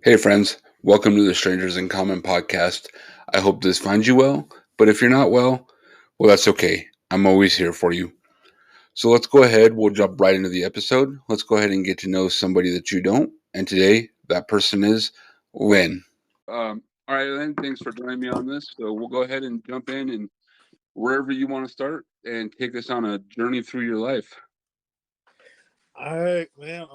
Hey friends, welcome to the Strangers in Common podcast. I hope this finds you well, but if you're not well, that's okay. I'm always here for you. So let's go ahead, we'll jump right into the episode. Let's go ahead and get to know somebody that you don't. And today, that person is Lynn. All right, Lynn, thanks for joining me on this. So we'll go ahead and jump in and wherever you want to start and take us on a journey through your life. All right, man.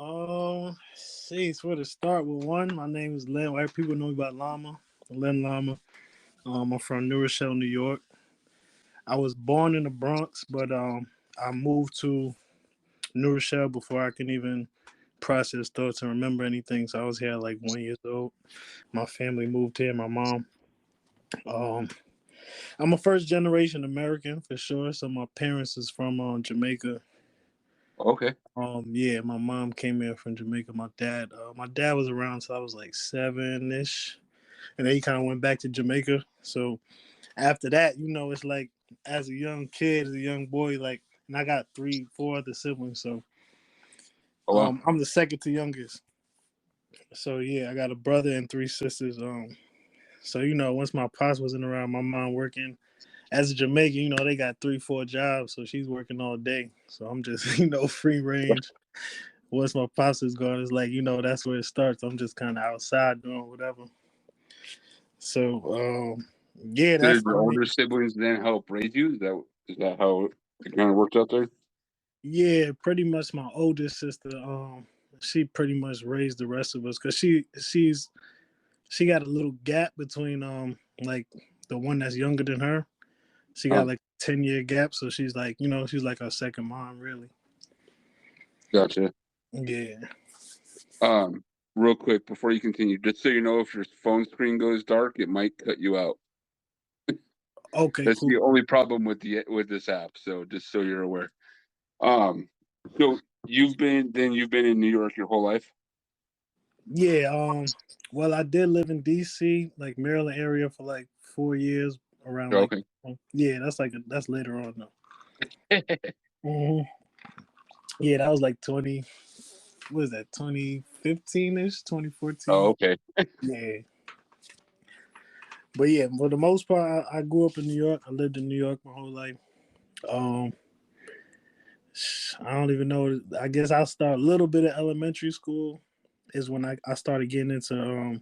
See, it's where to start with one. My name is Len. White people know me by Llama, Len Llama. I'm from New Rochelle, New York. I was born in the Bronx, but I moved to New Rochelle before I can even process thoughts and remember anything. So I was here at like 1 year old. My family moved here. My mom. Um, I'm a first generation American for sure. So my parents is from Jamaica. Okay. Yeah, my mom came here from Jamaica. My dad was around till I was like 7-ish, and then he kind of went back to Jamaica. So after that, it's like as a young kid, as a young boy, like, and I got 4 other siblings. So Oh, wow. I'm the second to youngest. So yeah, I got a brother and 3 sisters. So once my pops wasn't around, my mom working as a Jamaican, they got 3, 4 jobs, so she's working all day. So I'm just free range. Once my pops is gone, it's like, that's where it starts. I'm just kind of outside doing whatever. So, yeah, So that's did your only. older siblings then help raise you? Is that how it kind of worked out there? Yeah, pretty much my oldest sister, she pretty much raised the rest of us because she got a little gap between like the one that's younger than her. She got like 10-year gap, so she's like, she's like our second mom, really. Gotcha. Yeah. Um, Real quick before you continue, just so you know, if your phone screen goes dark, it might cut you out. Okay, That's cool. the only problem with this app. So just so you're aware. Um, so you've been in New York your whole life. Yeah, well, I did live in DC, like Maryland area for like 4 years around like Okay. yeah, that's later on though. hmm Yeah, that was like 20, what is that, 2015-ish, 2014. Oh, okay. Yeah. But yeah, for the most part, I grew up in New York. I lived in New York my whole life. Um, I don't even know. I guess I'll start a little bit of elementary school is when I started getting into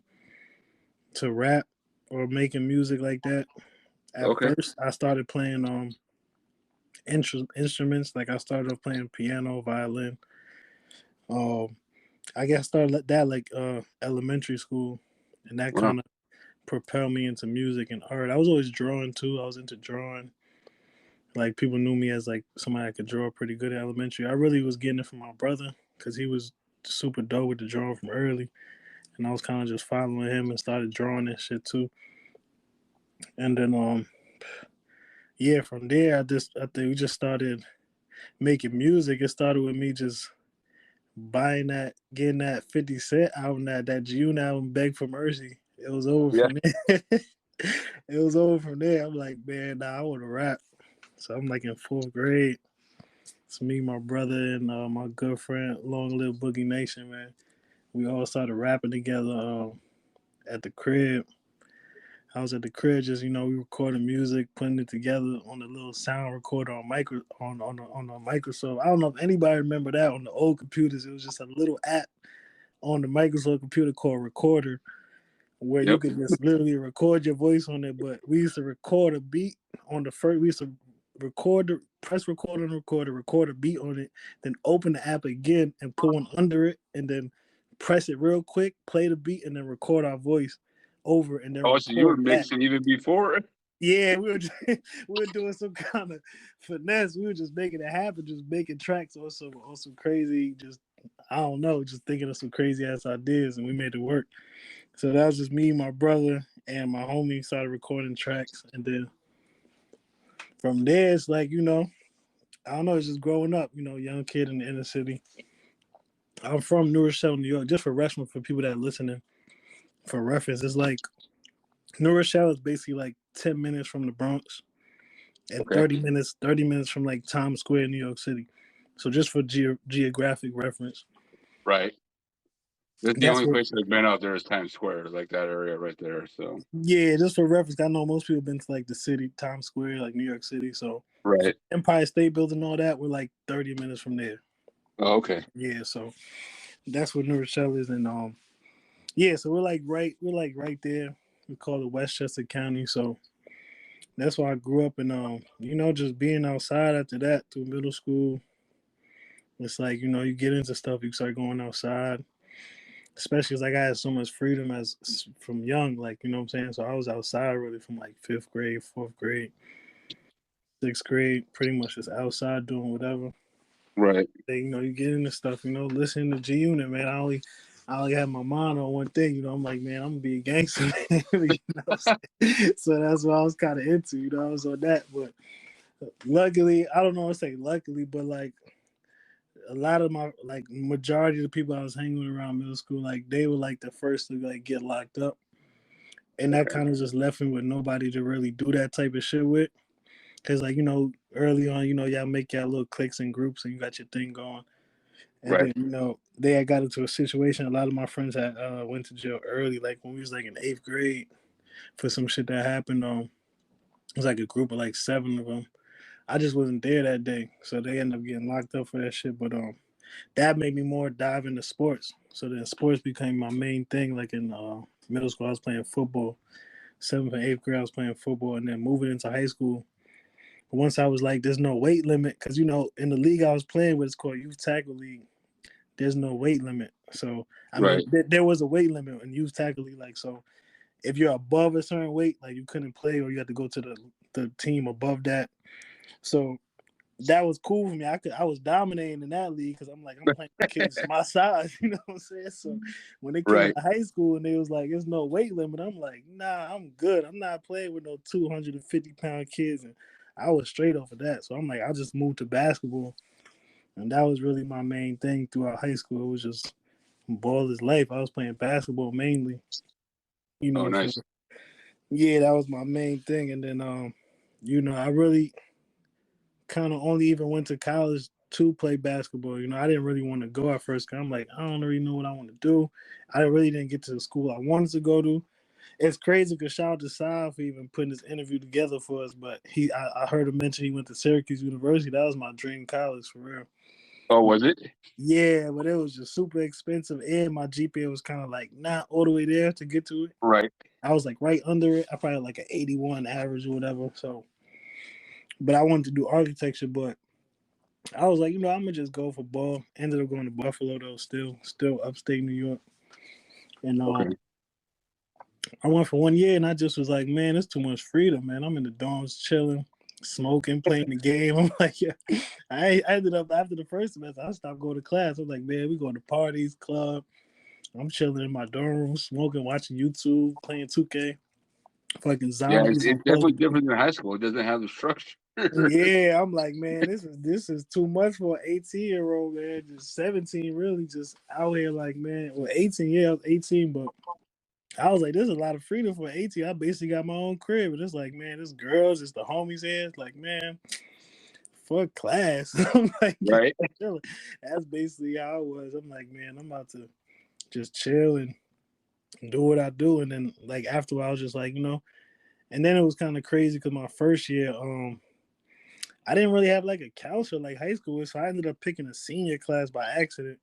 to rap or making music like that. At Okay. first, I started playing instruments. Like I started off playing piano, violin. Um, I guess I started that like elementary school, and that Wow. kind of propelled me into music and art. I was always drawing too. I was into drawing. Like people knew me as like somebody that could draw pretty good at elementary. I really was getting it from my brother because he was super dope with the drawing from early, and I was kind of just following him and started drawing and shit too. And then yeah, from there I think we just started making music. It started with me just getting that 50 Cent album, that June album, Beg for Mercy. It was over Yeah. from there. It was over from there. I'm like, man, nah, I want to rap. So I'm like in 4th grade. It's me, my brother, and my good friend, Long Live Boogie Nation, man. We all started rapping together at the crib. I was at the crib, just we recording music, putting it together on the little sound recorder on a Microsoft. I don't know if anybody remember that on the old computers. It was just a little app on the Microsoft computer called Recorder, where you Yep. could just literally record your voice on it. But we used to record a beat on the first. We used to press record on the recorder, record a beat on it, then open the app again and put one under it, and then press it real quick, play the beat, and then record our voice over, and then Oh, so you were record back. mixing even before? Yeah, we were doing some kind of finesse. We were just making it happen, just making tracks on some crazy, just I don't know, just thinking of some crazy ass ideas, and we made it work. So that was just me, my brother, and my homie started recording tracks, and then from there it's like I don't know, it's just growing up, young kid in the inner city. I'm from New Rochelle, New York. Just for reference, for people that are listening, for reference, it's like New Rochelle is basically like 10 minutes from the Bronx and Okay. 30 minutes from like Times Square, New York City. So just for geographic reference, Right. The that's only what. place I've been out there is Times Square, like that area right there. So. Yeah, just for reference, I know most people have been to like the city, Times Square, like New York City. So Right. Empire State Building, and all that, we're like 30 minutes from there. Oh, okay. Yeah, so that's what New Rochelle is, and yeah, so we're like right there. We call it Westchester County, so that's why I grew up, and just being outside after that through middle school. It's like you get into stuff, you start going outside, especially as like I had so much freedom as from young, like what I'm saying. So I was outside really from like fifth grade, fourth grade, sixth grade, pretty much just outside doing whatever. Right. You get into stuff, listening to G Unit, man. I only have my mind on one thing, I'm like, man, I'm gonna be a gangster, So that's what I was kind of into, I was on that. But luckily, I don't know what to say luckily, but like a lot of my like majority of the people I was hanging around middle school, like they were like the first to like get locked up, and that Okay. kind of just left me with nobody to really do that type of shit with. Cause like early on, y'all make y'all little cliques and groups, and you got your thing going. And Right. then they had got into a situation. A lot of my friends had went to jail early, like when we was like in eighth grade for some shit that happened. It was like a group of like seven of them. I just wasn't there that day, so they ended up getting locked up for that shit. But that made me more dive into sports. So then sports became my main thing. Like in middle school, I was playing football. Seventh and eighth grade, I was playing football, and then moving into high school. Once I was like, there's no weight limit, because in the league I was playing with, it's called Youth Tackle League. There's no weight limit. So I mean, Right. there was a weight limit in Youth Tackle League. Like, so if you're above a certain weight, like you couldn't play, or you had to go to the team above that. So that was cool for me. I was dominating in that league because I'm like, I'm playing with kids my size, you know what I'm saying? So when they came Right. into high school and they was like, there's no weight limit, I'm like, nah, I'm good. I'm not playing with no 250-pound kids. And I was straight off of that. So I'm like, I just moved to basketball. And that was really my main thing throughout high school. It was just ball is life. I was playing basketball mainly, Oh, so nice. yeah, that was my main thing. And then I really kind of only even went to college to play basketball. I didn't really want to go at first because I'm like, I don't really know what I want to do. I really didn't get to the school I wanted to go to. It's crazy because shout out to Sai for even putting this interview together for us. But I heard him mention he went to Syracuse University. That was my dream college for real. Oh, was it? Yeah, but it was just super expensive, and my GPA was kind of like not all the way there to get to it. Right. I was like right under it. I probably had like an 81 average or whatever. So, but I wanted to do architecture, but I was like, I'm gonna just go for ball. Ended up going to Buffalo though, still upstate New York, and Okay. I went for 1 year, and I just was like, man, it's too much freedom, man. I'm in the dorms chilling, smoking, playing the game. I'm like, yeah. I ended up after the first semester, I stopped going to class. I'm like, man, we going to parties, club. I'm chilling in my dorm room, smoking, watching YouTube, playing 2K, fucking Yeah, zombies on it's Call of definitely Duty. different than high school. It doesn't have the structure. Yeah, I'm like, man, this is too much for an 18-year-old, man. Just 17, really, just out here, like, man. Well, 18, yeah, I was 18, but I was like, there's a lot of freedom for 18. I basically got my own crib, but it's like, man, this girls, it's the homies here. It's like, man, fuck class. I'm like, Right. that's basically how it was. I'm like, man, I'm about to just chill and do what I do, and then like after I was just like, and then it was kind of crazy because my first year, I didn't really have like a counselor like high school, so I ended up picking a senior class by accident,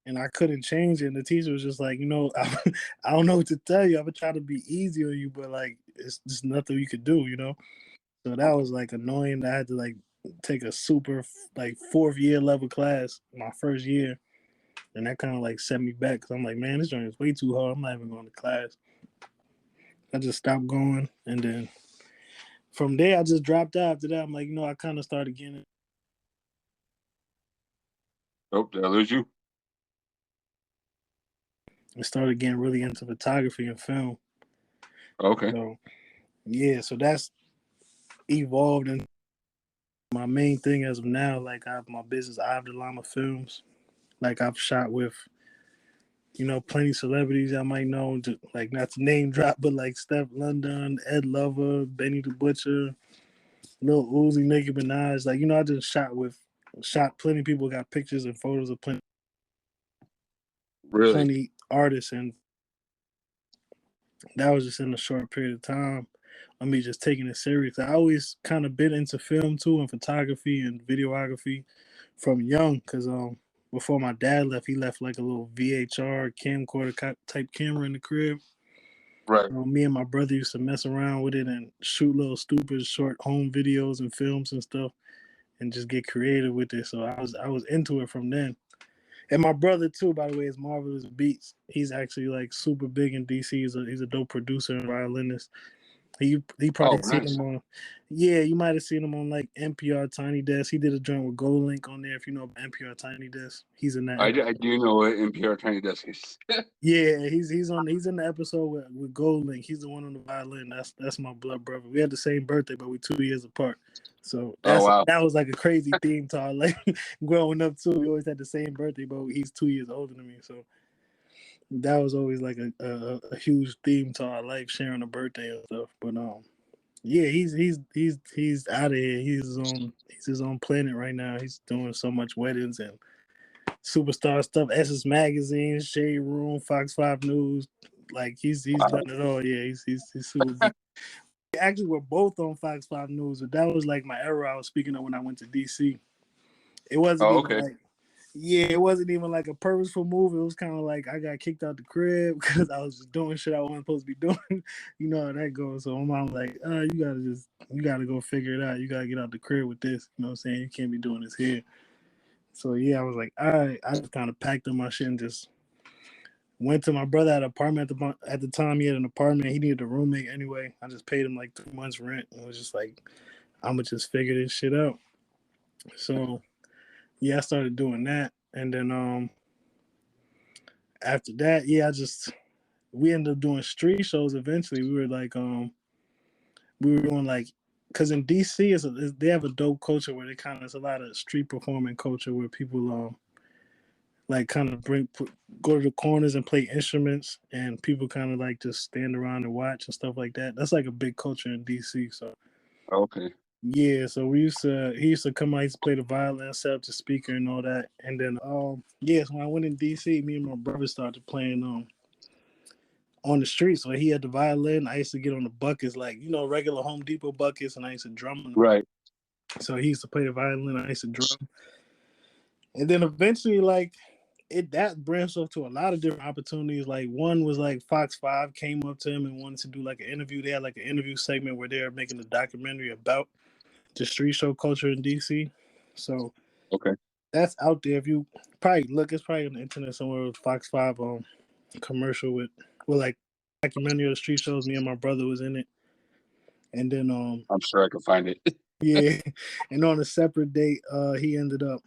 and I couldn't change it. And the teacher was just like, I don't know what to tell you. I'm gonna try to be easy on you, but like it's just nothing you could do. So that was like annoying. I had to like take a super like fourth year level class my first year, and that kind of like set me back because I'm like, man, this joint is way too hard. I'm not even going to class. I just stopped going, and then from there I just dropped out. After that, I'm like, I kind of started getting. Oh, did I lose you? I started getting really into photography and film. Okay. So yeah, so that's evolved into my main thing as of now. Like I have my business, I have the Llama Films. Like I've shot with, plenty of celebrities I might know, like not to name drop, but like Steph London, Ed Lover, Benny the Butcher, Lil Uzi, Nicki Minaj. Like, I just shot plenty of people, got pictures and photos of Really? plenty artists, and that was just in a short period of time of me just taking it serious. I always kind of been into film too, and photography and videography from young, because before my dad left, he left like a little VHR camcorder type camera in the crib. Right. Me and my brother used to mess around with it and shoot little stupid short home videos and films and stuff, and just get creative with it. So I was into it from then. And my brother too, by the way, is Marvelous Beats. He's actually like super big in DC. He's a dope producer and violinist. He Oh, probably seen nice. him on, yeah, you might have seen him on like NPR Tiny Desk. He did a joint with Gold Link on there. If you know NPR Tiny Desk, he's in that I episode. do know what NPR Tiny Desk is. Yeah, he's in the episode with Gold Link. He's the one on the violin. That's my blood brother. We had the same birthday, but we 2 years apart. So Oh, wow. that was like a crazy theme to our life growing up too. We always had the same birthday, but he's 2 years older than me. So that was always like a huge theme to our life, sharing a birthday and stuff. But yeah, he's out of here. He's his own planet right now. He's doing so much weddings and superstar stuff. Essence Magazine, Shade Room, Fox 5 News. Like he's Wow. done it all. Yeah, he's super big. Actually, we're both on Fox 5 News, but that was like my era I was speaking of when I went to DC. It wasn't Oh, even okay. like, yeah, it wasn't even like a purposeful move. It was kind of like I got kicked out the crib because I was just doing shit I wasn't supposed to be doing. You know how that goes. So my mom was like, you gotta go figure it out. You gotta get out the crib with this. You know what I'm saying? You can't be doing this here. So yeah, I was like, all right. I just kind of packed up my shit and just went to my brother at an apartment at the time. He had an apartment. He needed a roommate anyway. I just paid him like 2 months rent and was just like, I'm gonna just figure this shit out. So yeah, I started doing that, and then after that, yeah, we ended up doing street shows. Eventually, we were doing like, because in DC they have a dope culture where they kind of, it's a lot of street performing culture where people like kind of go to the corners and play instruments, and people kind of like just stand around and watch and stuff like that. That's like a big culture in DC. So Okay. yeah, so he used to come out, he used to play the violin, set up the speaker and all that. And then yeah, so when I went in DC, me and my brother started playing on the streets. So he had the violin. I used to get on the buckets, like, regular Home Depot buckets, and I used to drum on them. Right. So he used to play the violin, I used to drum. And then eventually, like, that branched off to a lot of different opportunities. Like one was like Fox 5 came up to him and wanted to do like an interview. They had like an interview segment where they were making a documentary about the street show culture in DC. So Okay. that's out there. If you probably look, it's probably on the internet somewhere with Fox 5 commercial with like documentary of the street shows. Me and my brother was in it. And then I'm sure I can find it. yeah. And on a separate date, he ended up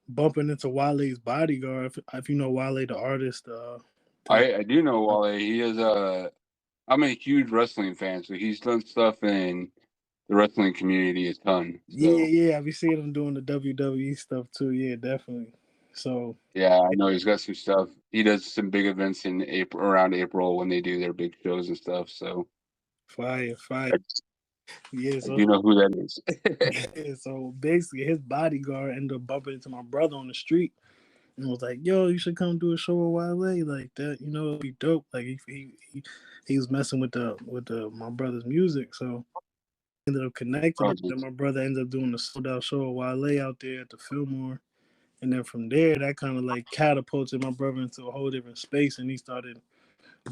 bumping into Wale's bodyguard. If you know Wale the artist, I do know Wale. He is I'm a huge wrestling fan, so he's done stuff in the wrestling community a ton. yeah, So yeah. I've been seeing him doing the WWE stuff too. Yeah, definitely. So yeah, I know he's got some stuff. He does some big events in April, around April when they do their big shows and stuff. So fire. I, Yeah, I so do know who that is. yeah, so basically his bodyguard ended up bumping into my brother on the street and was like, "Yo, you should come do a show with Wale like that. It'd be dope." Like he was messing with the my brother's music, so ended up connecting Oh, it. Then geez. my brother ended up doing a sold out show with Wale out there at the Fillmore. And then from there, that kind of like catapulted my brother into a whole different space, and he started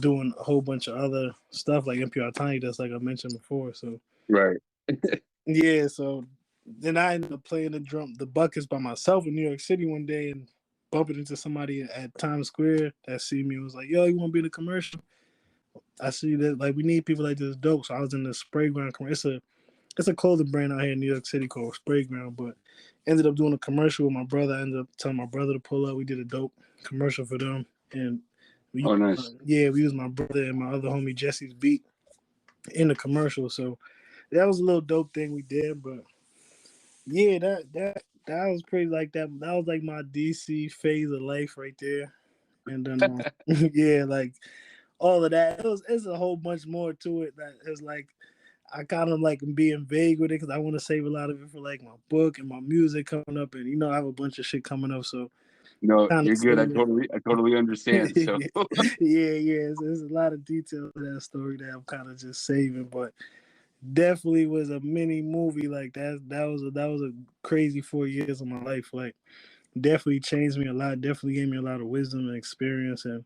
doing a whole bunch of other stuff like NPR Tiny Desk, like I mentioned before. So Right. yeah, so then I ended up playing the buckets by myself in New York City one day and bumping into somebody at Times Square that see me and was like, "Yo, you want to be in a commercial?" I see that like we need people like this dope. So I was in the Spray Ground commercial. It's a clothing brand out here in New York City called Spray Ground, but ended up doing a commercial with my brother. I ended up telling my brother to pull up. We did a dope commercial for them, and Oh, nice. Yeah, we used my brother and my other homie Jesse's beat in the commercial. So that was a little dope thing we did. But yeah, that was pretty like that. That was like my DC phase of life right there. And then yeah, like all of that. It's a whole bunch more to it that is like I kind of like being vague with it because I want to save a lot of it for like my book and my music coming up, and I have a bunch of shit coming up, so No, kind of you're good. I saving. totally understand. So Yeah. There's a lot of details to that story that I'm kind of just saving, but definitely was a mini movie like that. That was a crazy 4 years of my life. Like definitely changed me a lot. Definitely gave me a lot of wisdom and experience, and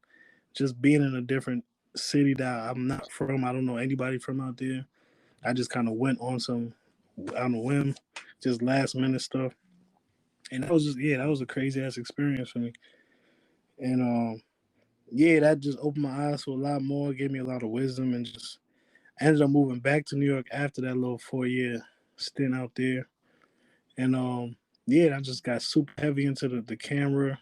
just being in a different city that I'm not from. I don't know anybody from out there. I just kind of went on on a whim, just last minute stuff, and that was just that was a crazy ass experience for me. And yeah, that just opened my eyes to a lot more, gave me a lot of wisdom, and just I ended up moving back to New York after that little 4 year stint out there. And yeah, I just got super heavy into the camera,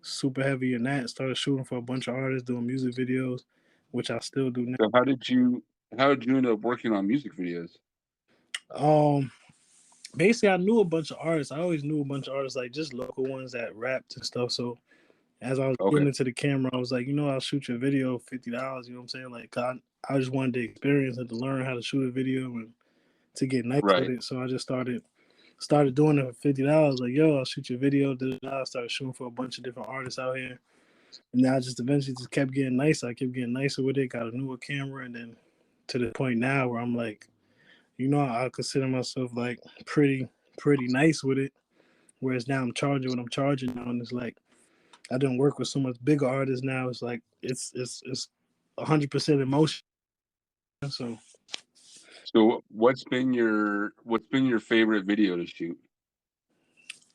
super heavy in that. Started shooting for a bunch of artists, doing music videos, which I still do now. so how did you end up working on music videos? Um, Basically, I knew a bunch of artists. I always knew a bunch of artists, like just local ones that rapped and stuff. So as I was Okay. getting into the camera, I was like, I'll shoot your video $50. You know what I'm saying? Like, I just wanted the experience and to learn how to shoot a video and to get nice with Right. it. So I just started doing it for $50. Like, yo, I'll shoot your video. I started shooting for a bunch of different artists out here, and then I just eventually just kept getting nicer. I kept getting nicer with it. Got a newer camera, and then to the point now where I'm like, I consider myself like pretty nice with it. Whereas now I'm charging what I'm charging now, and it's like I didn't work with so much bigger artists now. It's like it's 100% emotion. So So what's been your favorite video to shoot?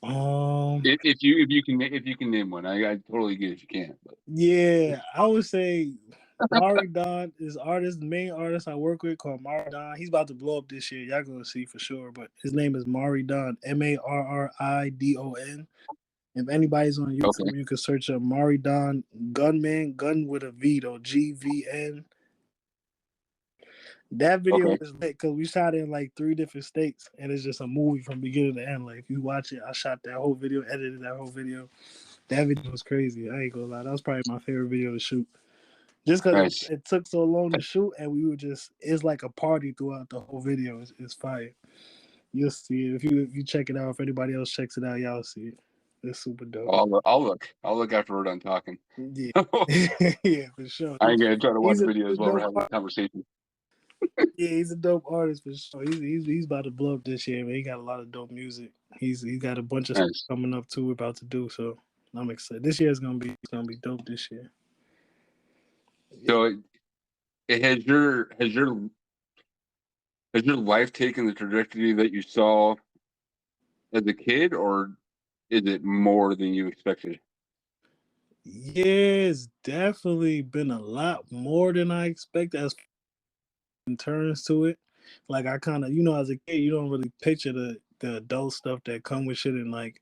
um If you can name one, I totally get if you can't. But yeah, I would say Mari Don is the main artist I work with called Mari Don. He's about to blow up this year. Y'all gonna see for sure. But his name is Mari Don, MARRIDON. If anybody's on okay, YouTube, you can search up Mari Don Gunman, gun with a V though, GVN. That video okay, is lit because we shot it in like 3 different states, and it's just a movie from beginning to end. Like if you watch it, I shot that whole video, edited that whole video. That video was crazy. I ain't gonna lie, that was probably my favorite video to shoot. Just because nice. it took so long to shoot, and we were it's like a party throughout the whole video. It's fire. You'll see it if you check it out. If anybody else checks it out, y'all see it. It's super dope. I'll look after we're done talking. Yeah, I yeah, for sure. ain't gonna try to watch He's a videos while we're dope. having a conversation. Yeah, he's a dope artist for sure. He's about to blow up this year, man. He got a lot of dope music. He's got a bunch of stuff Nice. coming up too. We're about to do so. I'm excited. This year is gonna be dope. This year. Yeah. So it has your life taken the trajectory that you saw as a kid, or is it more than you expected? Yeah, it's definitely been a lot more than I expected as in turns to it. Like I kind of, as a kid, you don't really picture the adult stuff that come with shit and like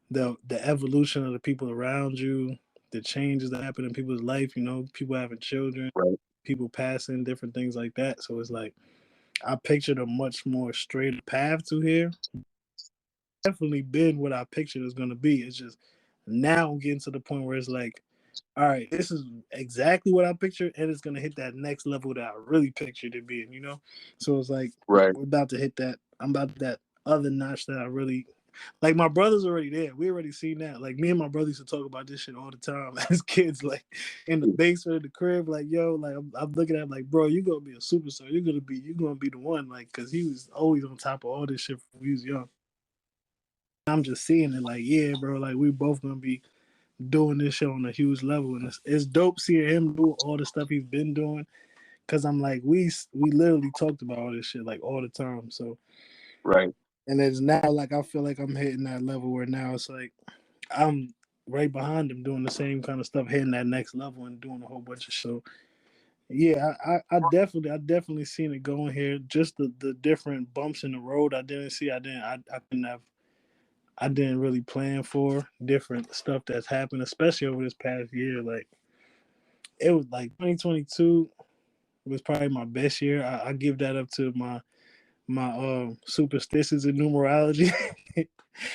the evolution of the people around you, the changes that happen in people's life. People having children, Right. people passing, different things like that. So it's like I pictured a much more straight path to here. Definitely been what I pictured it was gonna be. It's just now I'm getting to the point where it's like, all right, this is exactly what I pictured, and it's gonna hit that next level that I really pictured it being. So it's like Right. we're about to hit that. I'm about that other notch that I really like. My brother's already there. We already seen that. Like me and my brother used to talk about this shit all the time as kids, like in the basement of the crib. Like yo, like I'm looking at him like, bro, you're gonna be a superstar. You're gonna be the one. Like, cause he was always on top of all this shit when he was young. I'm just seeing it like, yeah, bro, like we both gonna be doing this shit on a huge level, and it's dope seeing him do all the stuff he's been doing. Cause I'm like, we literally talked about all this shit like all the time. So, Right. and it's now like I feel like I'm hitting that level where now it's like I'm right behind him doing the same kind of stuff, hitting that next level and doing a whole bunch of show. Yeah, I definitely seen it going here. Just the different bumps in the road I didn't see. I didn't really plan for different stuff that's happened, especially over this past year. Like it was like 2022 was probably my best year. I give that up to my superstitions and numerology.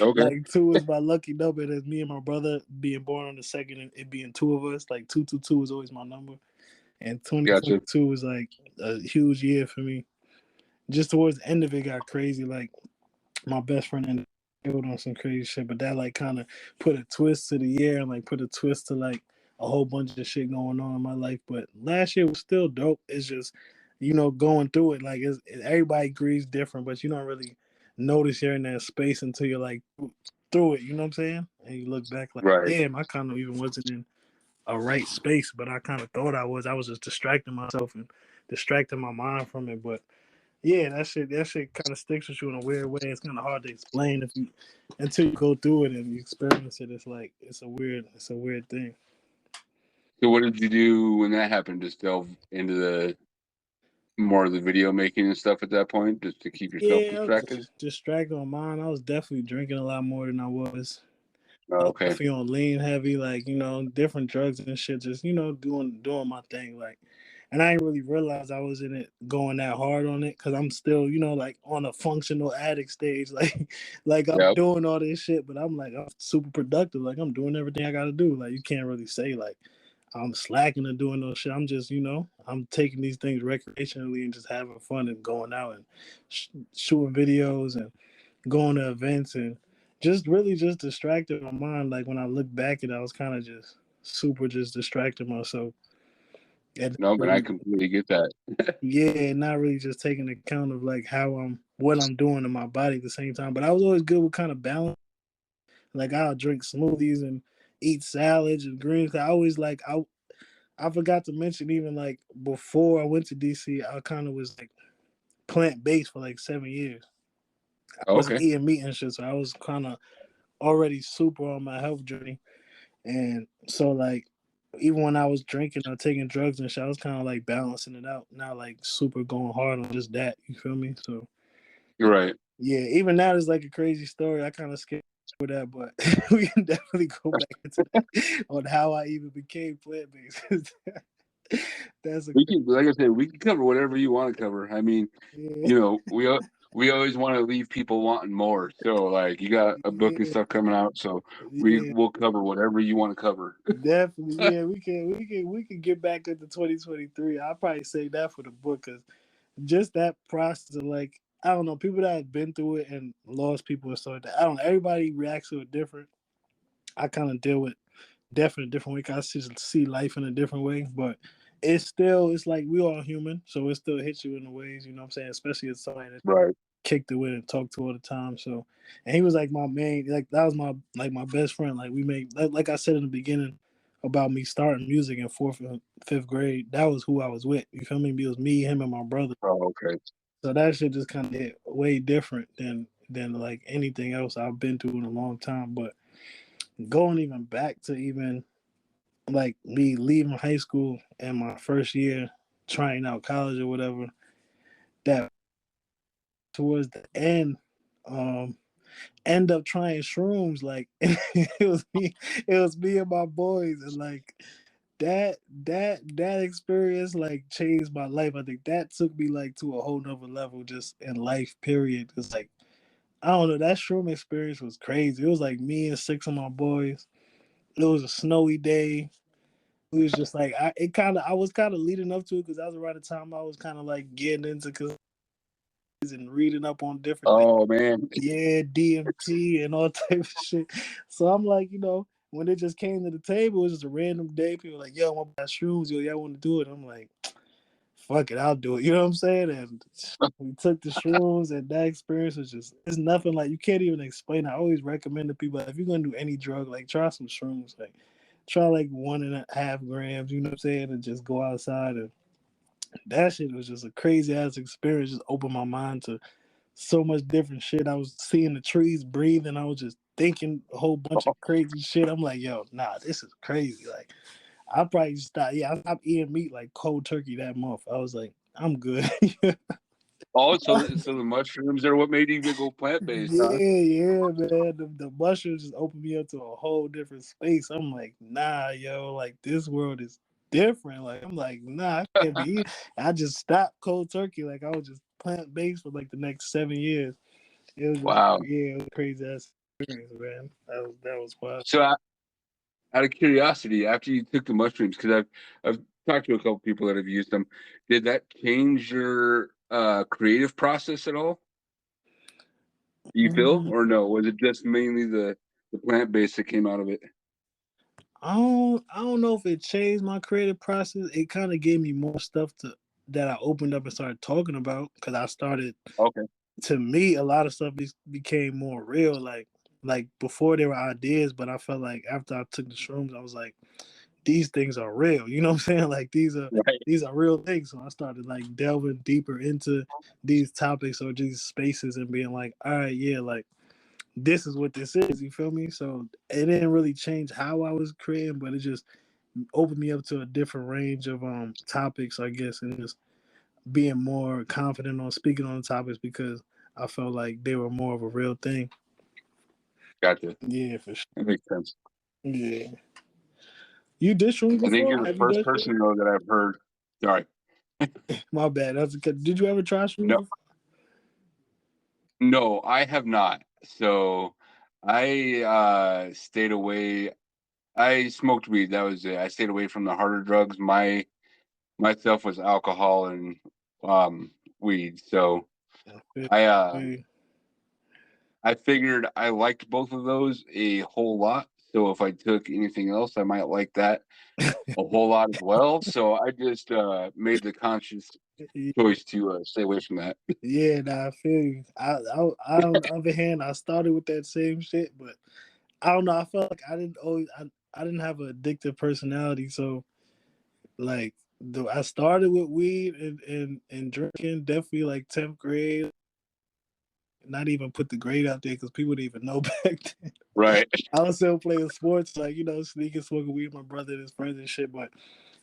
Okay, Like two is my lucky number. That's me and my brother being born on the second, and it being two of us. Like 222 is always my number, and gotcha. 2022 was like a huge year for me. Just towards the end of it, got crazy. Like my best friend ended up killed on some crazy shit, but that like kind of put a twist to the year and like put a twist to like a whole bunch of shit going on in my life. But last year was still dope. It's just going through it, like everybody grieves different, but you don't really notice you're in that space until you're like through it. You know what I'm saying? And you look back like, Right. damn, I kind of even wasn't in a right space, but I kind of thought I was. I was just distracting myself and distracting my mind from it, but yeah, that shit kind of sticks with you in a weird way. It's kind of hard to explain if you until you go through it and you experience it. It's like it's a weird thing. So what did you do when that happened? Just delve into the more of the video making and stuff at that point, just to keep yourself Yeah, I was distracted. distracted on mine. I was definitely drinking a lot more than I was. I Oh, was okay. definitely on lean heavy, like different drugs and shit. Just doing my thing, like. And I didn't really realize I was in it going that hard on it because I'm still, like on a functional addict stage. Like I'm Yep. doing all this shit, but I'm super productive. Like I'm doing everything I got to do. Like you can't really say like I'm slacking or doing no shit. I'm just, I'm taking these things recreationally and just having fun and going out and shooting videos and going to events and just really just distracted my mind. Like when I look back at it, I was kind of just super just distracting myself. And No, but I really, completely get that. yeah, not really just taking account of like what I'm doing in my body at the same time. But I was always good with kind of balance. Like I'll drink smoothies and eat salads and greens. I always I forgot to mention even like before I went to DC, I kind of was like plant based for like 7 years. I wasn't Okay. eating meat and shit, so I was kind of already super on my health journey. And so like even when I was drinking or taking drugs and shit, I was kind of like balancing it out, not like super going hard on just that. You feel me? So You're right. yeah, even that is like a crazy story. I kind of skipped over that, but we can definitely go back into that on how I even became plant based. That's a We can, like I said, we can cover whatever you want to cover. I mean, yeah, you know, we always want to leave people wanting more. So, like, you got a book and yeah, stuff coming out, so yeah. we'll cover whatever you want to cover. Definitely, yeah. We can get back into 2023. I'll probably say that for the book because just that process of like I don't know people that have been through it and lost people and stuff like that. I don't know. Everybody reacts to it different. I kind of deal with death in a different way. 'Cause I see life in a different way, but it's like we all human, so it still hits you in the ways. You know what I'm saying? Especially as somebody that Right. kicked it with and talked to all the time. So, and he was like my main, like that was my best friend. Like we made, like I said in the beginning about me starting music in fourth and fifth grade. That was who I was with. You feel me? It was me, him, and my brother. Oh, okay. So that shit just kind of hit way different than like anything else I've been through in a long time. But going even back to even like me leaving high school and my first year trying out college or whatever, that towards the um end up trying shrooms. Like it was me and my boys, and like that experience like changed my life. I think that took me like to a whole nother level just in life. Period. It's like I don't know. That shroom experience was crazy. It was like me and six of my boys. It was a snowy day. It was just like I was kind of leading up to it because that was around the time I was kind of like getting into and reading up on different things. Oh man. Yeah, DMT and all type of shit. So I'm like, when it just came to the table, it was just a random day. People were like, yo, I'm gonna buy shrooms. Yo, y'all want to do it? I'm like, fuck it, I'll do it. You know what I'm saying? And we took the shrooms, and that experience was it's nothing like you can't even explain. I always recommend to people if you're gonna do any drug, like try some shrooms, like try like 1.5 grams. You know what I'm saying? And just go outside, and that shit was just a crazy ass experience. Just opened my mind to so much different shit. I was seeing the trees breathe, and I was just thinking a whole bunch of crazy shit. I'm like, yo, nah, this is crazy. Like, I probably stop. Yeah, I stopped eating meat like cold turkey that month. I was like, I'm good. Oh, so the mushrooms are what made you go plant based, huh? Yeah, man. The mushrooms just opened me up to a whole different space. I'm like, nah, yo, like this world is different. Like I'm like, nah, I can't be. I just stopped cold turkey. Like I was just plant based for like the next 7 years. It was just, Wow. yeah, it was crazy ass experience, man. That was wild. So, out of curiosity, after you took the mushrooms, because I've talked to a couple people that have used them, did that change your creative process at all? You feel, Mm, or no? Was it just mainly the plant based that came out of it? I don't know if it changed my creative process. It kind of gave me more stuff to that I opened up and started talking about because I started. Okay. To me, a lot of stuff became more real. Like before, there were ideas, but I felt like after I took the shrooms, I was like, these things are real. You know what I'm saying? Like Right. these are real things. So I started like delving deeper into these topics or these spaces and being like, all right, yeah, like this is what this is. You feel me? So it didn't really change how I was creating, but it just opened me up to a different range of topics, I guess, and just being more confident on speaking on the topics because I felt like they were more of a real thing. Gotcha. Yeah, for sure. That makes sense. Yeah. You did shrooms I think before? you're the Have you first done shrooms? person though that I've heard. Sorry. My bad. That's okay. Did you ever try shrooms No, before? no, I have not. So I stayed away. I smoked weed. That was it. I stayed away from the harder drugs. Myself was alcohol and weed. So Yeah, I yeah. I figured I liked both of those a whole lot. So if I took anything else, I might like that a whole lot as well. So I just made the conscious choice to stay away from that. Yeah, nah, I feel you. On the other hand, I started with that same shit, but I don't know. I felt like I didn't have an addictive personality, so like I started with weed and drinking definitely like 10th grade. Not even put the grade out there because people didn't even know back then. Right. I was still playing sports, like sneaking, smoking weed with my brother and his friends and shit. But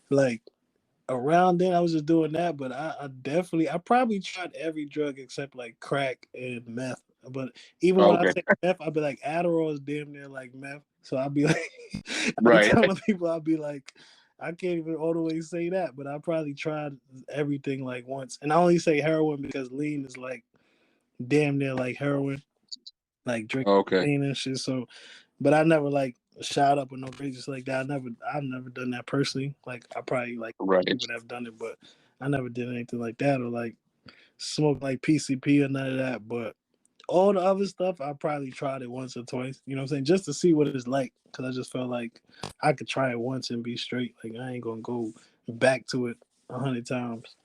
like around then, I was just doing that. But I probably tried every drug except like crack and meth. But even when I Okay. say meth, I'd be like Adderall is damn near like meth. So I'd be like, I be Right. telling people, I'd be like, I can't even all the way say that, but I probably tried everything like once. And I only say heroin because lean is like damn near like heroin, like drinking Okay. lean and shit. So, but I never like shot up with no crazy like that. I've never done that personally. Like I probably like Right. people that have done it, but I never did anything like that or like smoke like PCP or none of that. But all the other stuff, I probably tried it once or twice. You know what I'm saying? Just to see what it's like, because I just felt like I could try it once and be straight. Like I ain't gonna go back to it 100 times.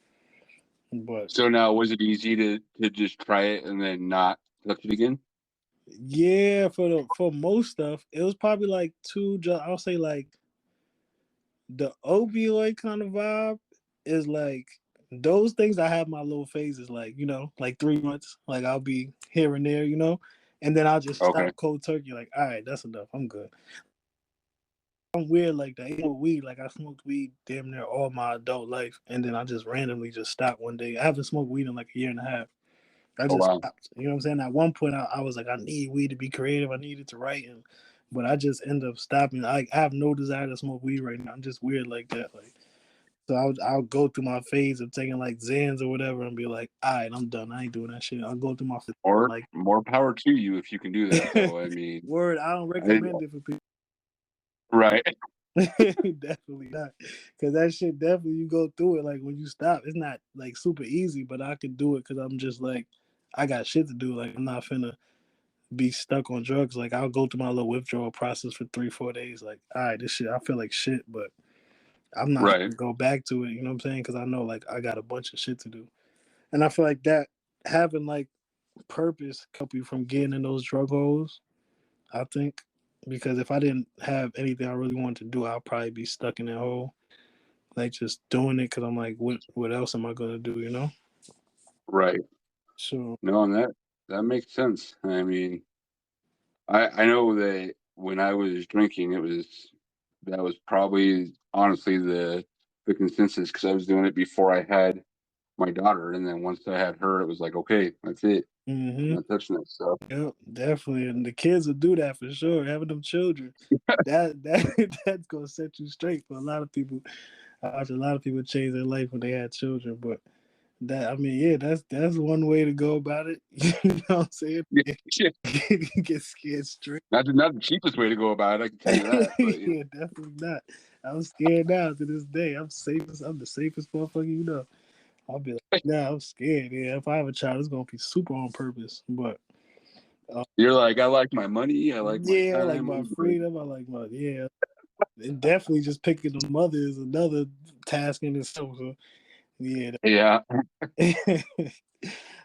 But So now, was it easy to just try it and then not touch it again? yeah, for most stuff, it was probably like I'll say like the opioid kind of vibe is like those things. I have my little phases, like like 3 months, like I'll be here and there, and then I'll just Okay. stop cold turkey. Like, all right, that's enough. I'm good. I'm weird like that. Even with weed, like I smoked weed damn near all my adult life, and then I just randomly just stopped one day. I haven't smoked weed in like a year and a half. I Oh just wow. stopped. You know what I'm saying? At one point, I was like, I need weed to be creative. I needed to write, but I just end up stopping. I have no desire to smoke weed right now. I'm just weird like that. Like, so I'll go through my phase of taking like Zans or whatever, and be like, all right, I'm done. I ain't doing that shit. I'll go through my like More power to you if you can do that though. I mean, word. I don't I, recommend it for people. right. Definitely not, because that shit definitely you go through it. Like when you stop, it's not like super easy, but I can do it because I'm just like I got shit to do. Like I'm not finna be stuck on drugs. Like I'll go through my little withdrawal process for 3-4 days. Like, all right, this shit, I feel like shit, but I'm not Right. gonna go back to it. You know what I'm saying? Because I know like I got a bunch of shit to do, and I feel like that having like purpose help you from getting in those drug holes. I think because if I didn't have anything I really wanted to do, I'll probably be stuck in that hole. Like just doing it because I'm like, what else am I gonna do? Right. So No, and that makes sense. I mean, I know that when I was drinking, that was probably honestly the consensus because I was doing it before I had my daughter, and then once I had her, it was like, okay, that's it. I'm mm-hmm. not touching that stuff. Yep, definitely, and the kids will do that for sure. Having them children, that that's gonna set you straight for a lot of people. I watch a lot of people change their life when they had children, but yeah, that's one way to go about it. You know what I'm saying? Yeah, Get scared straight. not the cheapest way to go about it. I can tell you that. But Yeah, definitely not. I'm scared now to this day. I'm the safest motherfucker you know. I'll be like, nah, I'm scared. Yeah, if I have a child, it's gonna be super on purpose. But you're like, I like my money, I like my yeah, I like time. my I'm good. freedom. I like my yeah. And definitely just picking the mother is another task in itself. So yeah. Yeah,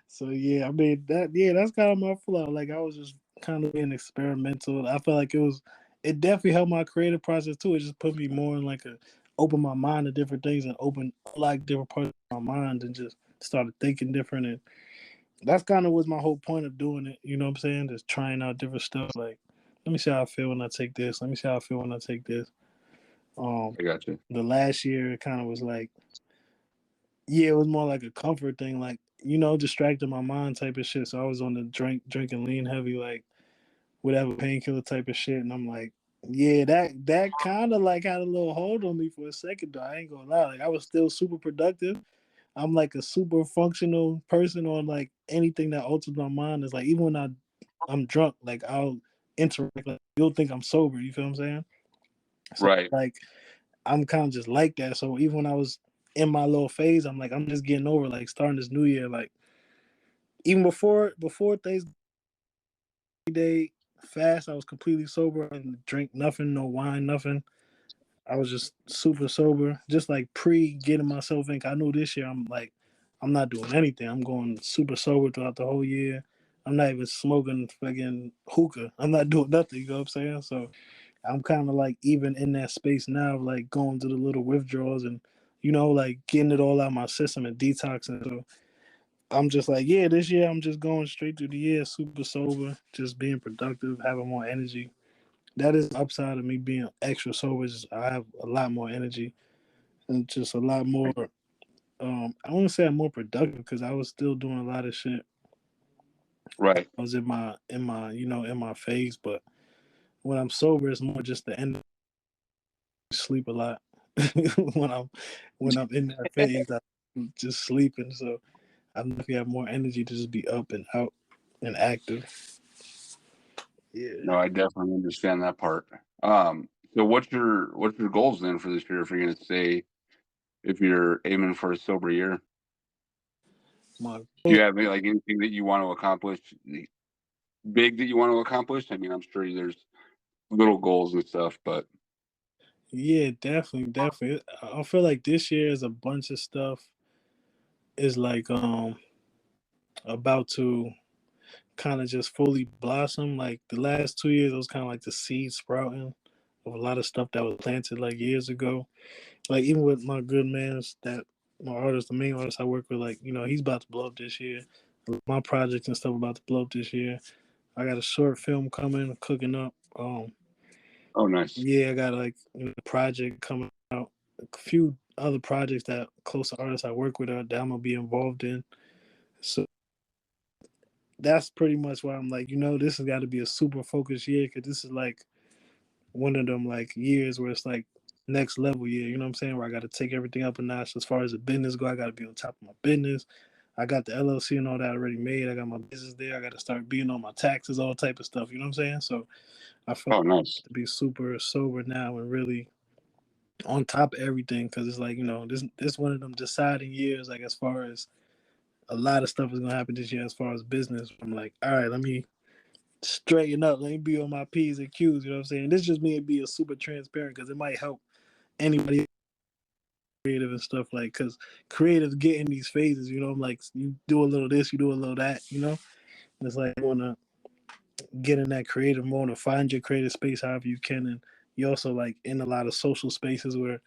So yeah, I mean that's kind of my flaw. Like I was just kind of being experimental. I felt like it definitely helped my creative process too. It just put me more in like a open my mind to different things and open like different parts of my mind and just started thinking different. And that's kind of was my whole point of doing it. You know what I'm saying? Just trying out different stuff. Like, let me see how I feel when I take this. Let me see how I feel when I take this. I got you. The last year it kind of was like, yeah, it was more like a comfort thing, like distracting my mind type of shit. So I was on the drinking lean heavy, like whatever painkiller type of shit, and I'm like, yeah, that kind of like had a little hold on me for a second. Though I ain't gonna lie, like I was still super productive. I'm like a super functional person on like anything that alters my mind. Is like even when I'm drunk, like I'll interact. Like you'll think I'm sober. You feel what I'm saying? So Right, like I'm kind of just like that. So even when I was in my little phase, I'm like I'm just getting over like starting this new year. Like even before Thanksgiving Day fast, I was completely sober and drink nothing, no wine, nothing. I was just super sober, just like pre getting myself in. I knew this year I'm not doing anything. I'm going super sober throughout the whole year. I'm not even smoking fucking hookah. I'm not doing nothing. You know what I'm saying? So I'm kind of like even in that space now, like going to the little withdrawals and like getting it all out of my system and detoxing. So I'm just like, yeah, this year I'm just going straight through the year, super sober, just being productive, having more energy. That is the upside of me being extra sober. Is I have a lot more energy and just a lot more. I want to say I'm more productive because I was still doing a lot of shit. right, I was in my in my phase, but when I'm sober, it's more just the end. Sleep a lot when I'm in that phase. I'm just sleeping, so I definitely have more energy to just be up and out and active. Yeah. no, I definitely understand that part. So what's your goals then for this year? If you're gonna say if you're aiming for a sober year, My do you have like anything that you want to accomplish, big that you want to accomplish? I mean, I'm sure there's little goals and stuff, but Yeah, definitely. I feel like this year is a bunch of stuff is like about to kind of just fully blossom. Like the last 2 years, it was kind of like the seed sprouting of a lot of stuff that was planted like years ago. Like even with my good man's that my artist, the main artist I work with, like he's about to blow up this year. My projects and stuff about to blow up this year. I got a short film coming, cooking up. oh, nice. Yeah, I got like a project coming out. A few other projects that close artists I work with that I'm gonna be involved in. So that's pretty much why I'm like, this has got to be a super focused year because this is like one of them like years where it's like next level year. You know what I'm saying? Where I got to take everything up a notch as far as the business go. I got to be on top of my business. I got the LLC and all that already made. I got my business there. I got to start being on my taxes, all type of stuff. You know what I'm saying? So I feel Oh, like nice. to be super sober now and really on top of everything because it's like this one of them deciding years. Like as far as a lot of stuff is gonna happen this year as far as business. I'm like, all right, let me straighten up. Let me be on my P's and Q's. You know what I'm saying? This just me being super transparent because it might help anybody creative and stuff like because creatives get in these phases. I'm like you do a little this, you do a little that. And it's like you want to get in that creative mode and find your creative space however you can. And you also like in a lot of social spaces where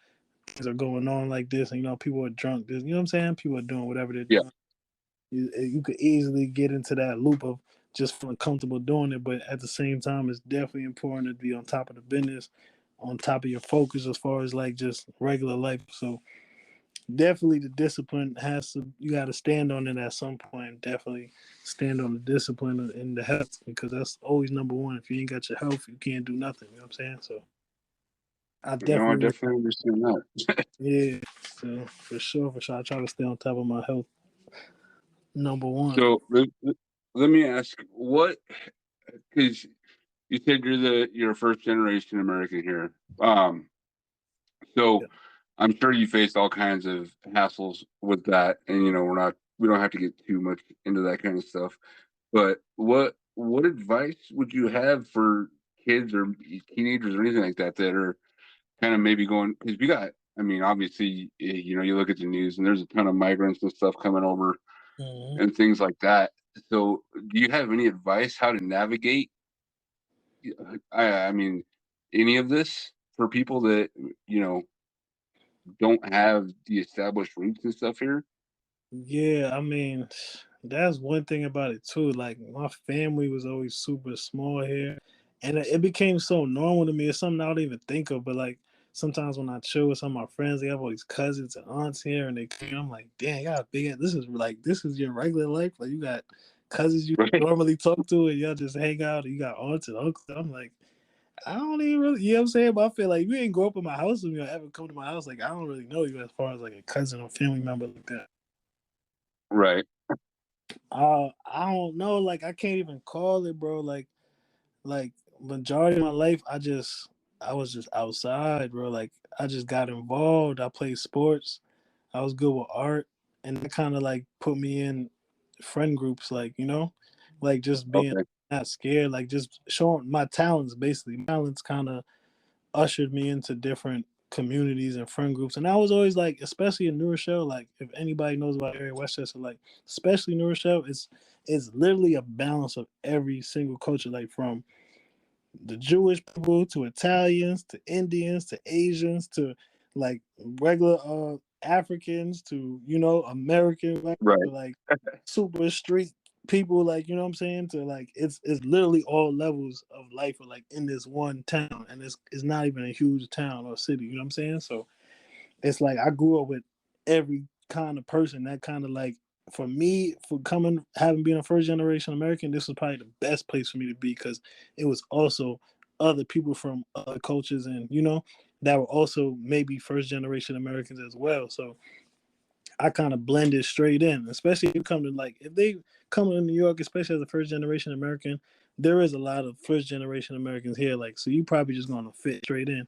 things are going on like this, and people are drunk. You know what I'm saying? People are doing whatever they're Yeah. doing. You could easily get into that loop of just feeling comfortable doing it, but at the same time, it's definitely important to be on top of the business, on top of your focus as far as like just regular life. So definitely the discipline you got to stand on it at some point. Definitely stand on the discipline and the health because that's always number one. If you ain't got your health, you can't do nothing. You know what I'm saying? So I No, I definitely, definitely understand that. yeah. So for sure, I try to stay on top of my health. Number one. So let me ask, what? Because you said you're a first generation American here. So Yeah. I'm sure you faced all kinds of hassles with that, and we don't have to get too much into that kind of stuff. But what advice would you have for kids or teenagers or anything like that that are kind of maybe going, because we got, I mean, obviously, you look at the news and there's a ton of migrants and stuff coming over Mhm. and things like that. So, do you have any advice how to navigate? I mean, any of this for people that you know don't have the established roots and stuff here? Yeah, I mean, that's one thing about it too. Like my family was always super small here, and it became so normal to me. It's something I don't even think of. But like sometimes when I chill with some of my friends, they have all these cousins and aunts here, and I'm like, damn, you got a big. This is your regular life. Like you got cousins you Right, normally talk to, and y'all just hang out. And you got aunts and uncles. I'm like, I don't even really, you know what I'm saying? But I feel like you ain't grow up in my house with me or ever come to my house. Like I don't really know you as far as like a cousin or family member like that. right, I don't know. Like I can't even call it, bro. Like majority of my life, I was just outside, bro. Like I just got involved. I played sports. I was good with art, and that kind of like put me in friend groups. Like like just being okay, not scared. Like just showing my talents. Basically, my talents kind of ushered me into different communities and friend groups. And I was always like, especially in New Rochelle, like if anybody knows about area Westchester, like especially New Rochelle, it's literally a balance of every single culture, like from the Jewish people to Italians to Indians to Asians to like regular Africans to American, like right, to like super street people, like you know what I'm saying, to like it's literally all levels of life are like in this one town, and it's not even a huge town or city, you know what I'm saying? So it's like I grew up with every kind of person. That kind of like for me, for coming having been a first generation American, this was probably the best place for me to be because it was also other people from other cultures and that were also maybe first generation Americans as well. So I kind of blended straight in, especially if you come to like if they come to New York, especially as a first generation American, there is a lot of first generation Americans here. Like, so you probably just gonna fit straight in.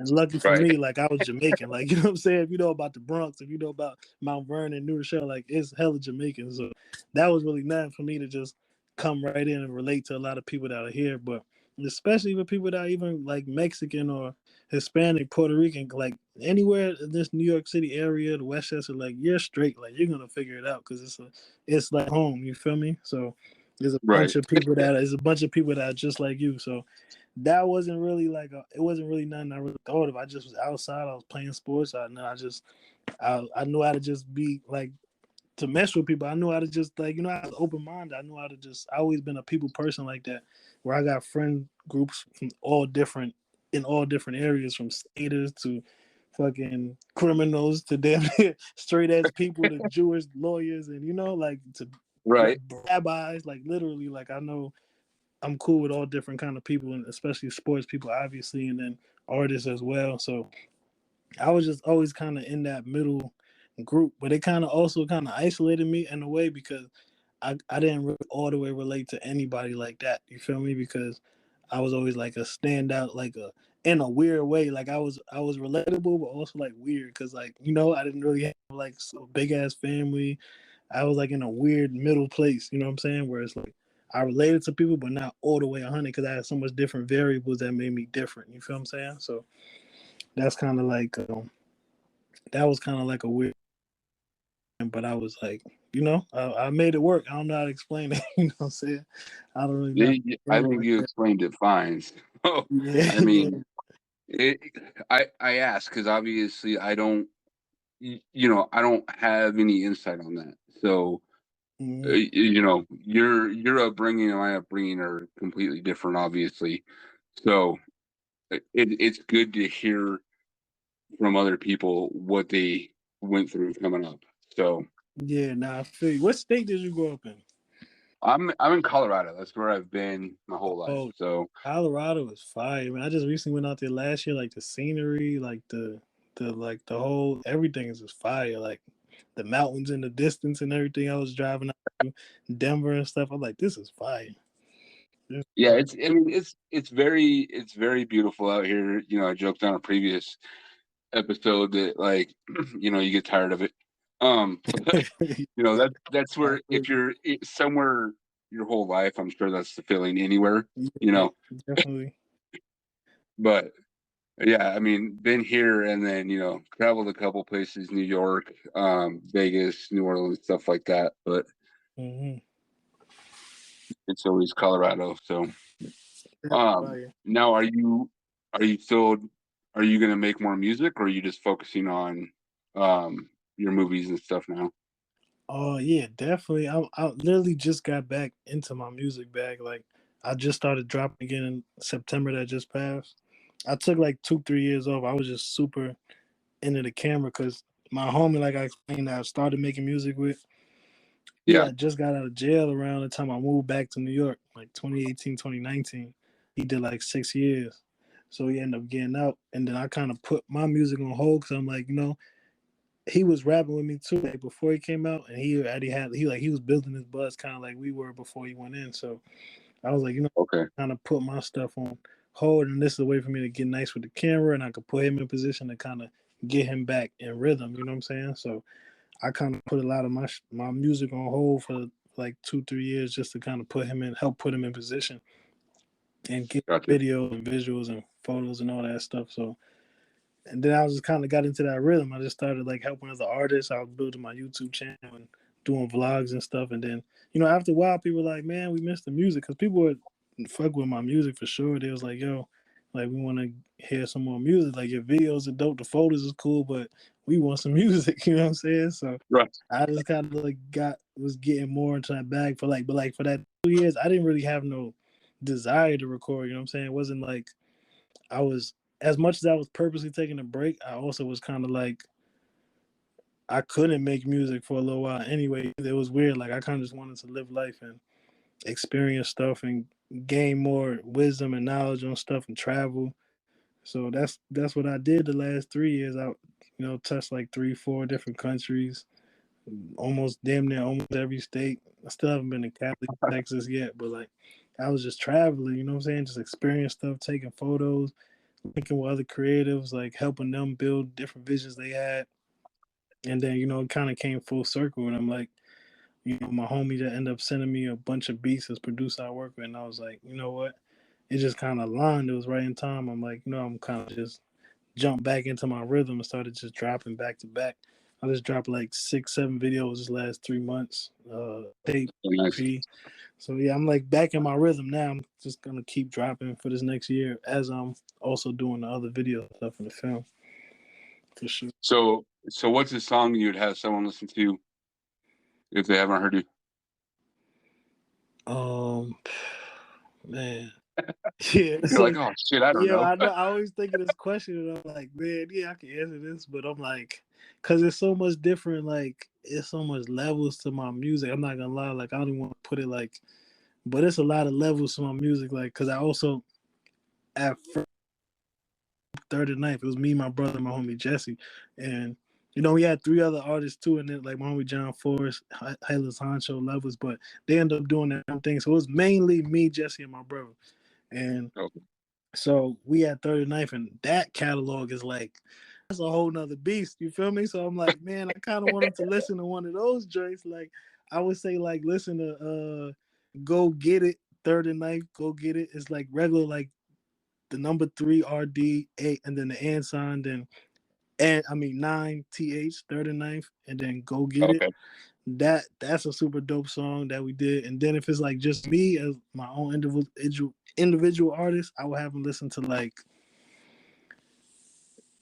And lucky for right, me, like I was Jamaican. Like, you know what I'm saying? If you know about the Bronx, if you know about Mount Vernon, New Rochelle, like it's hella Jamaican. So that was really nothing for me to just come right in and relate to a lot of people that are here. But especially with people that are even like Mexican or Hispanic, Puerto Rican, like anywhere in this New York City area, the Westchester, like you're straight, like you're gonna figure it out because it's like home. You feel me? So there's a right. bunch of people that are just like you. So that wasn't really it wasn't really nothing I really thought of. I just was outside. I was playing sports. I knew how to just be like to mess with people. I knew how to just like I was open minded. I knew how to just. I always been a people person like that, where I got friend groups from all different areas, from skaters to fucking criminals to damn straight edge people to Jewish lawyers and like to Right. rabbis. Like literally, like I know I'm cool with all different kind of people, and especially sports people, obviously, and then artists as well. So I was just always kind of in that middle group, but it kind of also kind of isolated me in a way because I didn't really all the way relate to anybody like that. You feel me? Because I was always like a standout, like a in a weird way. Like I was relatable, but also like weird because like I didn't really have like a big ass family. I was like in a weird middle place. You know what I'm saying? Where it's like I related to people, but not all the way 100 because I had so much different variables that made me different. You feel what I'm saying? So that's kind of like that was kind of like a weird, but I was like, I made it work. I don't know how to explain it. You know what I'm saying? I don't really know how to I explain it think like you that. explained it fine. So, Yeah, I yeah. mean, it, I ask because obviously I don't, I don't have any insight on that. So, Mhm. your upbringing and my upbringing are completely different, obviously. So, it's good to hear from other people what they went through coming up. So, Yeah, nah, I feel you. What state did you grow up in? I'm in Colorado. That's where I've been my whole life. Oh, So Colorado is fire, man. I just recently went out there last year. Like the scenery, like the whole everything is just fire. Like the mountains in the distance and everything. I was driving out to Denver and stuff. I'm like, this is fire. This is yeah, fire. it's I mean it's very beautiful out here. You know, I joked on a previous episode that like you get tired of it. But that's I where agree. if you're somewhere your whole life, I'm sure that's the feeling anywhere. You Yeah, know, definitely. but yeah, I mean, been here and then traveled a couple places, New York, Vegas, New Orleans, stuff like that. But Mm-hmm. it's always Colorado. So, That's fire. now are you still are you gonna make more music, or are you just focusing on your movies and stuff now? Oh yeah, definitely. I literally just got back into my music bag. Like I just started dropping again in September that just passed. I took like 2 3 years off. I was just super into the camera because my homie, like I explained, that I started making music with. He Yeah. had just got out of jail around the time I moved back to New York, like 2018, 2019. He did like 6 years. So he ended up getting out. And then I kind of put my music on hold because I'm like, he was rapping with me too, like before he came out, and he already had he was building his buzz kind of like we were before he went in. So I was like, Okay. kind of put my stuff on hold, and this is a way for me to get nice with the camera, and I could put him in position to kind of get him back in rhythm. You know what I'm saying? So I kind of put a lot of my music on hold for like 2 3 years just to kind of help put him in position and get Gotcha. videos and visuals and photos and all that stuff. So and then I just kind of got into that rhythm. I just started like helping other artists. I was building my YouTube channel and doing vlogs and stuff. And then, after a while, people were like, man, we missed the music because people would fuck with my music for sure. They was like, yo, like we want to hear some more music. Like your videos are dope, the photos is cool, but we want some music. You know what I'm saying? So Right. I just kind of like was getting more into that bag but like for that 2 years, I didn't really have no desire to record. You know what I'm saying? It wasn't like I was as much as I was purposely taking a break, I also was kind of like I couldn't make music for a little while anyway. It was weird. Like I kind of just wanted to live life and experience stuff and gain more wisdom and knowledge on stuff and travel. So that's what I did the last 3 years. I touched like 3 4 different countries, almost damn near almost every state. I still haven't been to Cali, Texas yet, but like I was just traveling. You know what I'm saying? Just experiencing stuff, taking photos, linking with other creatives, like helping them build different visions they had. And then, it kind of came full circle. And I'm like, my homie that ended up sending me a bunch of beats as producer I work with. And I was like, you know what? It just kind of aligned. It was right in time. I'm like, I'm kind of just jumped back into my rhythm and started just dropping back to back. I just dropped like 6 7 videos this last 3 months. Tape, Nice. EP. So yeah, I'm like back in my rhythm now. I'm just gonna keep dropping for this next year as I'm also doing the other video stuff in the film for sure. So what's a song you'd have someone listen to if they haven't heard you? Um, man, yeah. You're like, oh shit, I don't Yeah, know. I know. I always think of this question, and I'm like, man, yeah, I can answer this, but I'm like, cause it's so much different. Like, it's so much levels to my music. I'm not gonna lie. Like, I don't even want to put it like, but it's a lot of levels to my music. Like, cause I also at first, third and ninth, it was me, my brother, my homie Jesse, and we had 3 other artists too, and then like my homie John Forrest, Hylas Honcho, Levels, but they ended up doing their own thing. So it was mainly me, Jesse, and my brother, and Okay. so we had 39th, and that catalog is like that's a whole nother beast. You feel me? So I'm like, man, I kind of want them to listen to one of those joints. Like I would say, like listen to "Go Get It," third and ninth, "Go Get It." It's like regular, like the number 3 RD 8, and then the and sign, then and I mean 9 TH, third and ninth, and then "Go Get It." Okay. That's a super dope song that we did. And then if it's like just me as my own individual artist, I would have them listen to like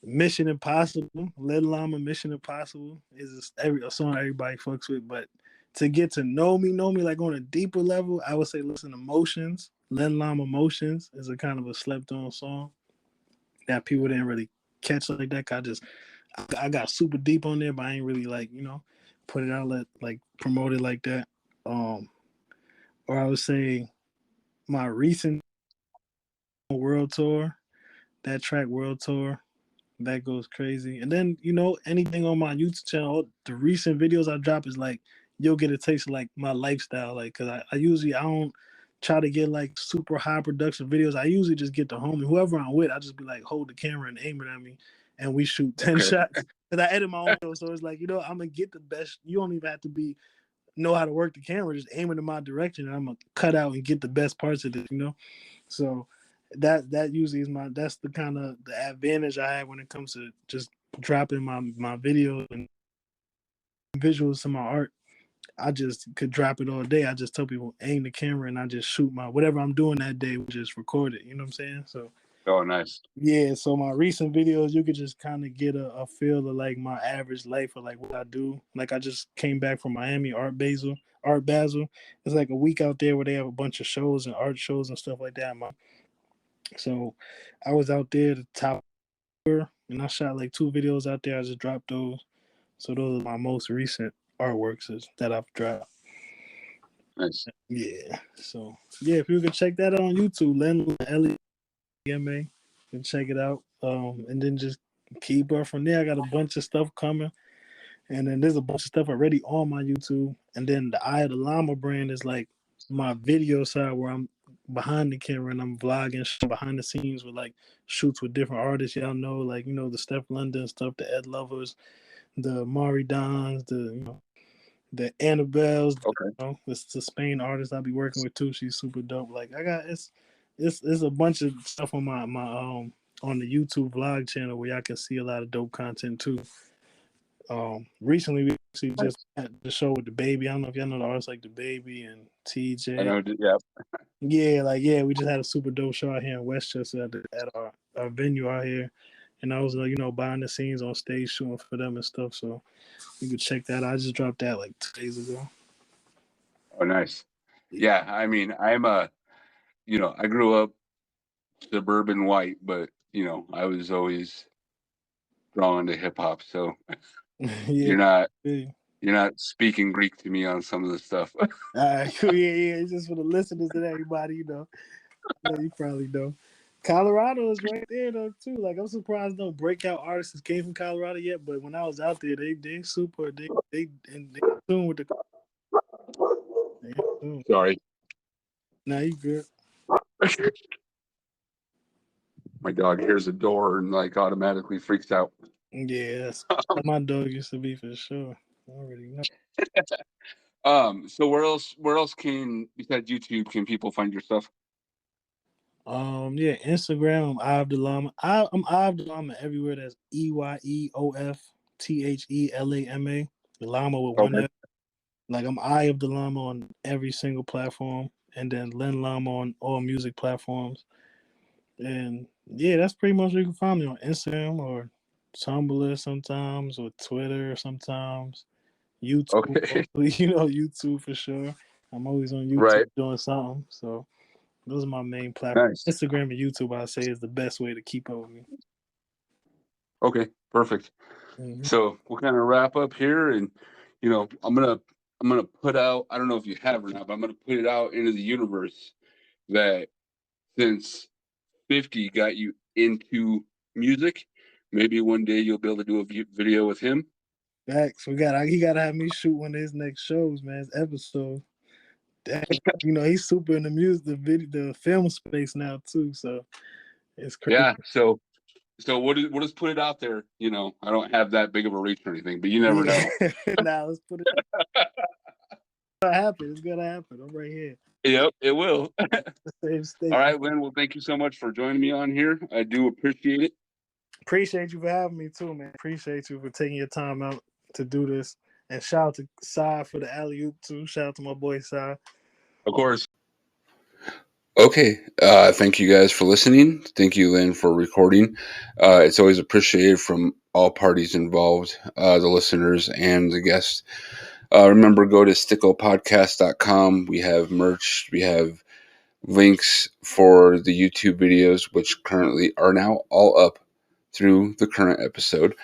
Mission Impossible, Lil Llama. Mission Impossible is a song everybody fucks with, but to get to know me like on a deeper level, I would say listen to Motions. Lil Llama Motions is a kind of a slept on song that people didn't really catch like that. I got super deep on there, but I ain't really like put it out like promote it like that. Um, or I would say my recent world tour, that track world tour, that goes crazy. And then, anything on my YouTube channel, the recent videos I drop is like you'll get a taste of like my lifestyle. Like, cause I don't try to get like super high production videos. I usually just get the homie, whoever I'm with, I just be like, hold the camera and aim it at me and we shoot 10 Okay. shots. Cause I edit my own videos. So it's like, I'm gonna get the best. You don't even have to know how to work the camera, just aim it in my direction and I'm gonna cut out and get the best parts of it. So that usually is that's the kind of the advantage I have when it comes to just dropping my videos and visuals to my art. I just could drop it all day. I just tell people aim the camera and I just shoot my whatever I'm doing that day, just record it. You know what I'm saying? So Oh, nice. yeah, so my recent videos, you could just kind of get a feel of like my average life or like what I do. Like I just came back from Miami Art Basel. It's like a week out there where they have a bunch of shows and art shows and stuff like that. So I was out there the top and I shot like 2 videos out there. I just dropped those. So those are my most recent artworks that I've dropped. Nice. Yeah. So yeah, if you can check that out on YouTube, Len LEMA, and check it out. And then just keep up from there. I got a bunch of stuff coming. And then there's a bunch of stuff already on my YouTube. And then the Eye of the Llama brand is like my video side where I'm behind the camera and I'm vlogging behind the scenes with like shoots with different artists. Y'all know, like, the Steph London stuff, the Ed Lovers, the Mari Dons, the Annabelles, Okay. the Spain artist I'll be working with too. She's super dope. Like I got it's a bunch of stuff on my on the YouTube vlog channel where y'all can see a lot of dope content too. Recently we actually just had the show with the Baby. I don't know if y'all know the artists like the Baby and TJ. I know. Yeah. Yeah, we just had a super dope show out here in Westchester at our venue out here, and I was behind the scenes on stage shooting for them and stuff. So you could check that out. I just dropped that like 2 days ago. Oh, nice. Yeah. I mean, I grew up suburban white, but I was always drawn to hip hop. So Yeah, you're not yeah. you're not speaking Greek to me on some of the stuff. All right, cool. Yeah. It's just for the listeners and everybody, you probably know. Colorado is right there though too. Like I'm surprised no breakout artists came from Colorado yet, but when I was out there, they super they soon with the Sorry. Nah, you good. My dog hears a door and like automatically freaks out. Yeah, that's how my dog used to be for sure. I already know. So where else can, besides YouTube, can people find your stuff? Yeah, Instagram. I'm Eye of the Llama. I'm Eye of the Llama everywhere. That's EYEOFTHELAMA. The llama with one Okay. F. Like I'm Eye of the Llama on every single platform, and then Len Llama on all music platforms. And yeah, that's pretty much where you can find me on Instagram or Tumblr sometimes, or Twitter sometimes. YouTube, Okay. YouTube for sure. I'm always on YouTube Right. doing something. So those are my main platforms. Nice. Instagram and YouTube, I say, is the best way to keep up with me. Okay. Perfect. Mm-hmm. So we'll kind of wrap up here, and I'm gonna put out. I don't know if you have or not, but I'm gonna put it out into the universe that since 50 got you into music, maybe one day you'll be able to do a video with him. Facts. He gotta have me shoot one of his next shows, man. His episode. He's super in the music, the film space now too. So it's crazy. Yeah. So we'll just put it out there. I don't have that big of a reach or anything, but you never know. Nah, let's put it. It's gonna happen. It's gonna happen. I'm right here. Yep, it will. Same state. All right, Lynn. Well, thank you so much for joining me on here. I do appreciate it. Appreciate you for having me too, man. Appreciate you for taking your time out to do this. And shout out to Sai for the alley oop too. Shout out to my boy Sai. Of course. Okay. Thank you guys for listening. Thank you, Lynn, for recording. It's always appreciated from all parties involved, the listeners and the guests. Remember, go to stickopodcast.com. We have merch. We have links for the YouTube videos, which currently are now all up through the current episode.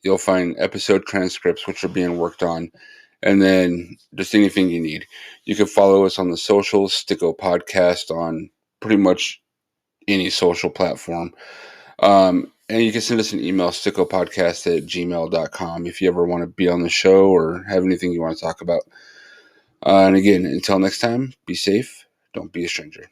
You'll find episode transcripts, which are being worked on, and then just anything you need. You can follow us on the socials, Sticko Podcast on pretty much any social platform. And you can send us an email, stickopodcast@gmail.com, if you ever want to be on the show or have anything you want to talk about. And again, until next time, be safe. Don't be a stranger.